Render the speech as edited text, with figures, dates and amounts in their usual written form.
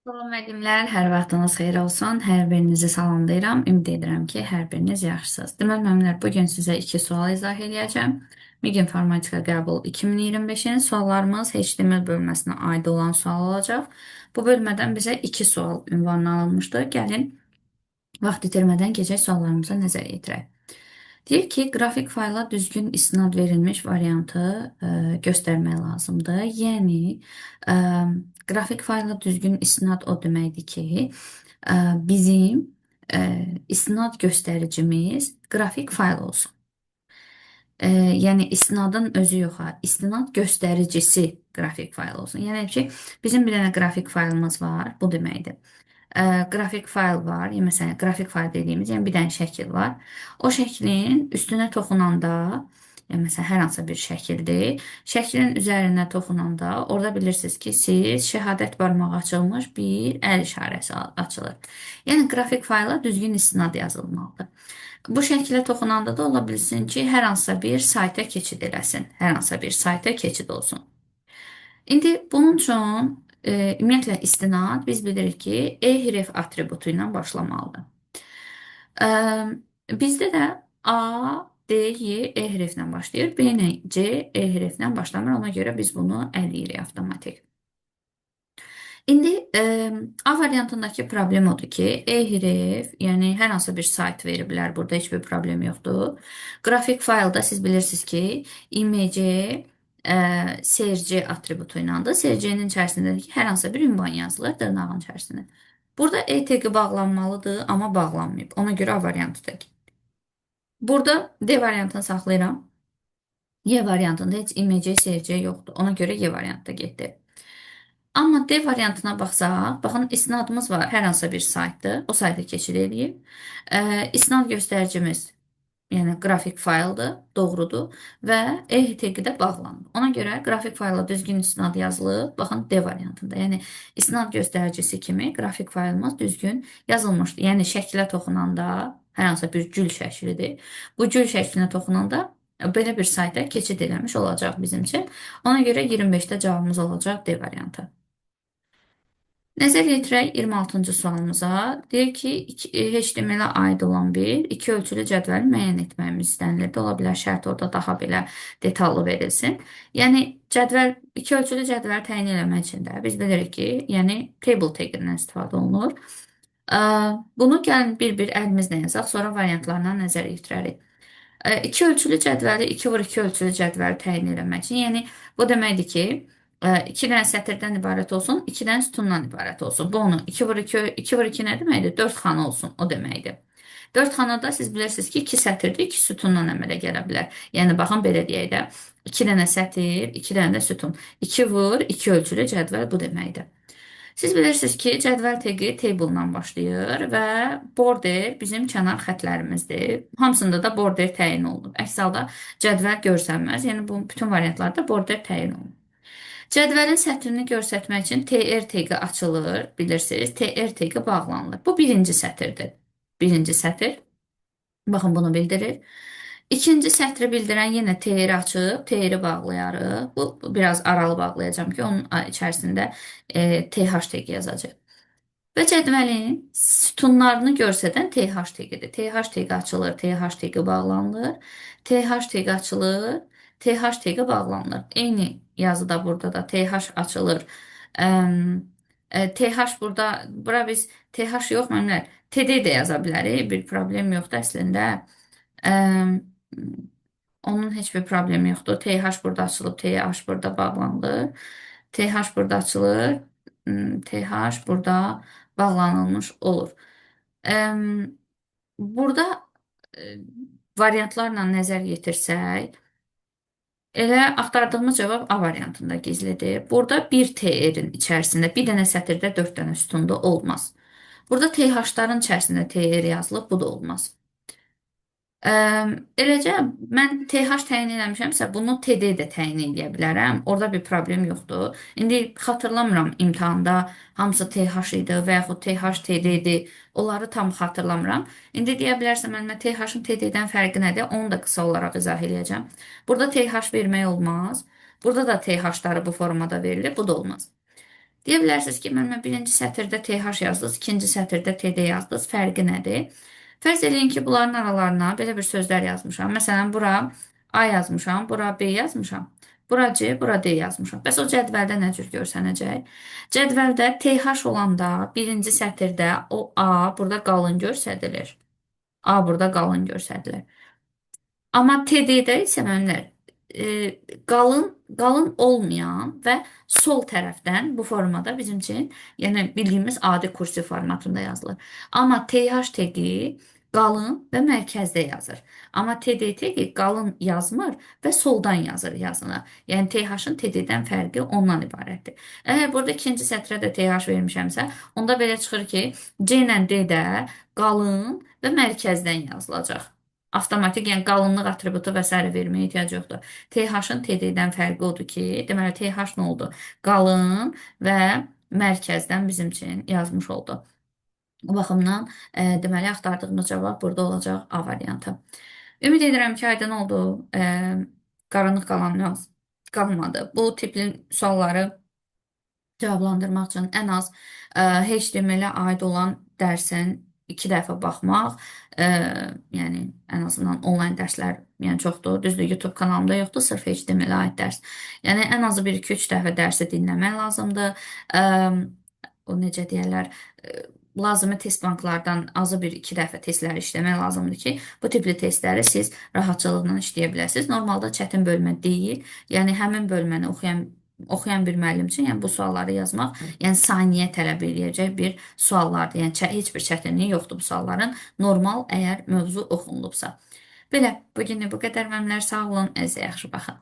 Salam müəllimlər, hər vaxtınız xeyir olsun. Hər birinizi salamlayıram. Ümid edirəm ki, hər biriniz yaxşısınız. Deməli, müəllimlər, bugün sizə iki sual izah edəcəm. MİQ İnformatika Qəbul 2025-in suallarımız HTML bölməsinə aid olan sual olacaq. Bu bölmədən bizə iki sual ünvanına alınmışdı. Gəlin, vaxt itirmədən keçək suallarımıza nəzər yetirək. Deyir ki, qrafik fayla düzgün istinad verilmiş variantı göstərmək lazımdır. Yəni, ə, qrafik fayla düzgün istinad o deməkdir ki, bizim istinad göstəricimiz qrafik fayl olsun. Yəni, istinadın özü yox, istinad göstəricisi qrafik fayl olsun. Yəni ki, bizim bir dənə qrafik faylımız var, bu deməkdir. Qrafik fayl var. Yəni, məsələn, qrafik fayl dediyimiz, yəni bir dənə şəkil var. O şəklin üstünə toxunanda, yəni məsələn, hər hansı bir şəkildir. Şəklin üzərinə toxunanda, orada bilirsiniz ki, siz şəhadət barmağı açılmış bir əl işarəsi açılır. Yəni, qrafik fayla düzgün istinad yazılmalıdır. Bu şəklə toxunanda da ola bilsin ki, hər hansısa bir sayta keçid eləsin. Hər hansısa bir sayta keçid olsun. İndi bunun üçün ümumiyyətlə istinad biz bilirik ki, e-href atributu ilə başlamalıdır. E, Bizdə də A, D, Y, E hərflə başlayır. B ilə C, E hərflə başlamır. Ona görə biz bunu eləyirik avtomatik. İndi A variantındakı problem odur ki, e-href, yəni hər hansı bir sayt veriblər, burada heç bir problem yoxdur. Qrafik faylda siz bilirsiniz ki, image src atributu iləndir. Src-nin içərisində ki, hər hansı bir ünvan yazılır dırnağın içərisində. Burada e-tagi bağlanmalıdır, amma bağlanmayıb. Ona görə A variantı da. Burada D variantını saxlayıram. Y variantında heç image src yoxdur. Ona görə Y variantı da getdi. Amma D variantına baxsaq, baxın istinadımız var. Hər hansı bir saytdır. O sayta keçid edib. İstinad göstəricimiz, yəni qrafik fayldır, doğrudur və ehtq-də bağlanır. Ona görə qrafik fayla düzgün istinad yazılıb. Baxın D variantında. Yəni istinad göstəricisi kimi qrafik faylımız düzgün yazılmışdır. Yəni şəklə toxunanda hər hansı bir gül şəklidir. Bu gül şəklinə toxunanda belə bir sayta keçid eləmiş olacaq bizim üçün. Ona görə 25-də cavabımız olacaq D variantı. Nəzər yetirək 26-cı sualımıza. Deyir ki, HTML-ə aid olan bir iki ölçülü cədvəli müəyyən etməyimiz istənilirdi. Ola bilər şərt orada daha belə detallı verilsin. Yəni, iki ölçülü cədvəli təyin eləmək üçün də biz bilirik ki, yəni table tag-dən istifadə olunur. Bunu gəlin bir-bir əlimizlə yazaq, sonra variantlarına nəzər yetirərik. İki ölçülü cədvəli 2x2 ölçülü cədvəli təyin eləmək üçün, yəni bu deməkdir ki, 2 dənə sətirdən ibarət olsun, 2 dənə sütundan ibarət olsun. Bu onu 2x2 nə deməkdir? 4 xana olsun, o deməkdir. 4 xanada siz bilirsiniz ki, 2 sətirdir, 2 sütundan əmələ gələ bilər. Yəni, baxın, belə deyək də, 2 dənə sətir, 2 dənə də sütun. 2 vur, 2 ölçülü cədvəl bu deməkdir. Siz bilirsiniz ki, cədvəl tagi table-dan başlayır və border bizim kənar xətlərimizdir. Hamısında da border təyin olunub. Əks halda cədvəl görsənməz. Yəni, bu bütün variantlarda border təyin olunub. Cədvəlin sətrini göstərmək üçün TR tagi açılır, bilirsiniz. TR tagi bağlanılır. Bu birinci sətirdir. Birinci sətir. Baxın, bunu bildirir. İkinci sətri bildirən yenə TR açıb, TR bağlayarıq. Bu biraz aralı bağlayacağım ki, onun içərisində TH tagi yazacaq. Və cədvəlin sütunlarını göstərən TH tagidir. TH tagi açılır, TH tagi bağlanılır. TH tagi açılır, TH tagi bağlanılır. Eyni yazıda burada da TH açılır. TH burada, bura biz TH yox, müəllimlər, TD də yaza bilərik. Bir problem yoxdur əslində. Onun heç bir problemi yoxdur. TH burada açılıb, TH burada bağlanılır. TH burada açılır, TH burada bağlanılmış olur. Burada variantlarla nəzər yetirsək, elə axtardığımız cavab A variantında gizlidir. Burada bir TR-in içərisində bir dənə sətirdə 4 dənə sütunda olmaz. Burada TH-ların içərisində TR yazılıb, bu da olmaz. Eləcə, mən TH təyin eləmişəmsə, bunu TD də təyin edə bilərəm. Orada bir problem yoxdur. İndi xatırlamıram imtahanda hamısı TH idi və yaxud TH TD idi. Onları tam xatırlamıram. İndi deyə bilərsən, mənimlə TH-ın TD-dən fərqi nədir? Onu da qısa olaraq izah edəcəm. Burada TH vermək olmaz. Burada da TH-ları bu formada verilir, bu da olmaz. Deyə bilərsiniz ki, müəllimə birinci sətirdə TH yazdınız, ikinci sətirdə TD yazdınız. Fərqi nədir? Fərz edin ki, bunların aralarına belə bir sözlər yazmışam. Məsələn, bura A yazmışam, bura B yazmışam. Bura C, bura D yazmışam. Bəs o cədvəldə nə cür görsənəcək? Cədvəldə TH olanda birinci sətirdə o A burada qalın göstərilir. A burada qalın göstərilir. Amma TD-də isə müəllimlər e, qalın olmayan və sol tərəfdən bu formada bizim üçün, yəni bildiyimiz adi kursiv formatında yazılır. Amma TH-TG qalın və mərkəzdə yazır. Amma TD-TG qalın yazmır və soldan yazır yazını. Yəni TH-ın TD-dən fərqi ondan ibarətdir. Əgər burada ikinci sətrə də TH vermişəmsə, onda belə çıxır ki, C ilə D də qalın və mərkəzdən yazılacaq. Avtomatik, yəni qalınlıq atributu və s. verməyə ehtiyac yoxdur. TH-ın TD-dən fərqi odur ki, deməli TH nə oldu? Qalın və mərkəzdən bizim üçün yazmış oldu. Bu baxımdan deməli axtardığımız cavab burada olacaq A variantı. Ümid edirəm ki, aydın oldu. Qaranlıq qalmadı. Bu tipli sualları cavablandırmaq üçün ən az HTML-ə aid olan dərsin 2 dəfə baxmaq, yəni ən azından onlayn dərslər yəni çoxdur. Düzdür, YouTube kanalımda yoxdur, sırf HTML-ə aid dərs. Yəni ən azı 1-2-3 dəfə dərsi dinləmək lazımdır. O necə deyirlər, lazımi test banklardan azı 1-2 dəfə testləri işləmək lazımdır ki, bu tipli testləri siz rahatçılıqla işləyə biləsiniz. Normalda çətin bölmə deyil. Yəni həmin bölməni oxuyan bir müəllim üçün, yəni bu sualları yazmaq, yəni saniyə tələb eləyəcək bir suallardır. Yəni heç bir çətinliyi yoxdur bu sualların. Normal, əgər mövzu oxunulubsa. Belə, bu günlük bu qədər müəllimlər, sağ olun, özünüzə yaxşı baxın.